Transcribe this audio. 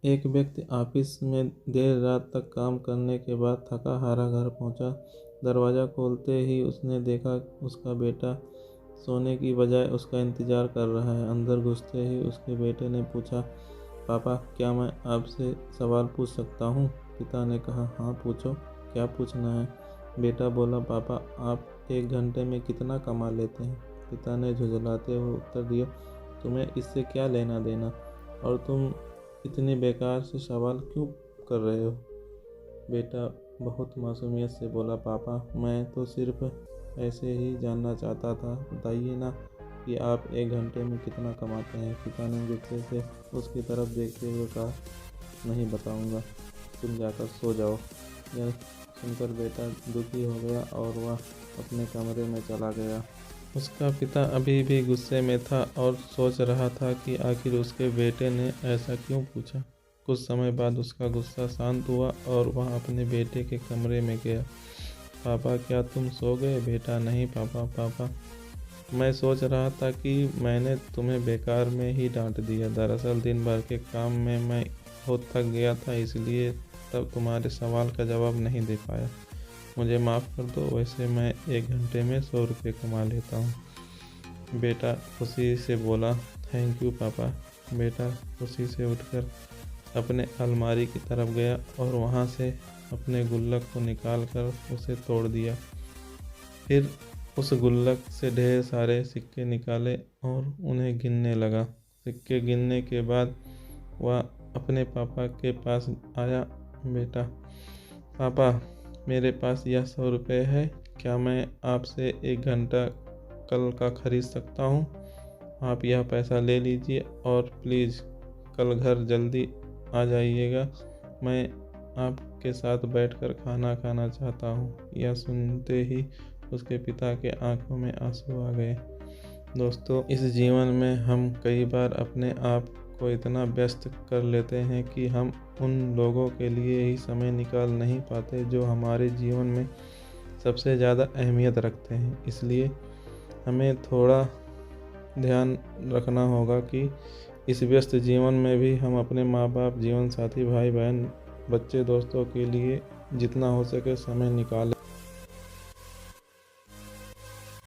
एक व्यक्ति ऑफिस में देर रात तक काम करने के बाद थका हारा घर पहुंचा। दरवाज़ा खोलते ही उसने देखा उसका बेटा सोने की बजाय उसका इंतज़ार कर रहा है। अंदर घुसते ही उसके बेटे ने पूछा, पापा क्या मैं आपसे सवाल पूछ सकता हूँ? पिता ने कहा, हाँ पूछो, क्या पूछना है? बेटा बोला, पापा आप 1 घंटे में कितना कमा लेते हैं? पिता ने झुंझलाते हुए उत्तर दिया, तुम्हें इससे क्या लेना देना, और तुम इतनी बेकार से सवाल क्यों कर रहे हो? बेटा बहुत मासूमियत से बोला, पापा मैं तो सिर्फ ऐसे ही जानना चाहता था, बताइए ना कि आप 1 घंटे में कितना कमाते हैं? पिता ने गुस्से से उसकी तरफ देखते हुए कहा, नहीं बताऊंगा, तुम जाकर सो जाओ। यह सुनकर बेटा दुखी हो गया और वह अपने कमरे में चला गया। उसका पिता अभी भी गुस्से में था और सोच रहा था कि आखिर उसके बेटे ने ऐसा क्यों पूछा। कुछ समय बाद उसका गुस्सा शांत हुआ और वह अपने बेटे के कमरे में गया। पापा क्या तुम सो गए? बेटा नहीं पापा, मैं सोच रहा था कि मैंने तुम्हें बेकार में ही डांट दिया। दरअसल दिन भर के काम में मैं बहुत थक गया था, इसलिए तब तुम्हारे सवाल का जवाब नहीं दे पाया। मुझे माफ़ कर दो, वैसे मैं 1 घंटे में 100 रुपये कमा लेता हूँ। बेटा खुशी से बोला, थैंक यू पापा। बेटा खुशी से उठकर अपने अलमारी की तरफ गया और वहाँ से अपने गुल्लक को निकाल कर उसे तोड़ दिया। फिर उस गुल्लक से ढेर सारे सिक्के निकाले और उन्हें गिनने लगा। सिक्के गिनने के बाद वह अपने पापा के पास आया। बेटा, पापा मेरे पास यह 100 रुपये है, क्या मैं आपसे 1 घंटा कल का खरीद सकता हूँ? आप यह पैसा ले लीजिए और प्लीज़ कल घर जल्दी आ जाइएगा, मैं आपके साथ बैठकर खाना खाना चाहता हूँ। यह सुनते ही उसके पिता के आंखों में आंसू आ गए। दोस्तों, इस जीवन में हम कई बार अपने आप को इतना व्यस्त कर लेते हैं कि हम उन लोगों के लिए ही समय निकाल नहीं पाते जो हमारे जीवन में सबसे ज़्यादा अहमियत रखते हैं। इसलिए हमें थोड़ा ध्यान रखना होगा कि इस व्यस्त जीवन में भी हम अपने माँ बाप, जीवन साथी, भाई बहन, बच्चे, दोस्तों के लिए जितना हो सके समय निकालें।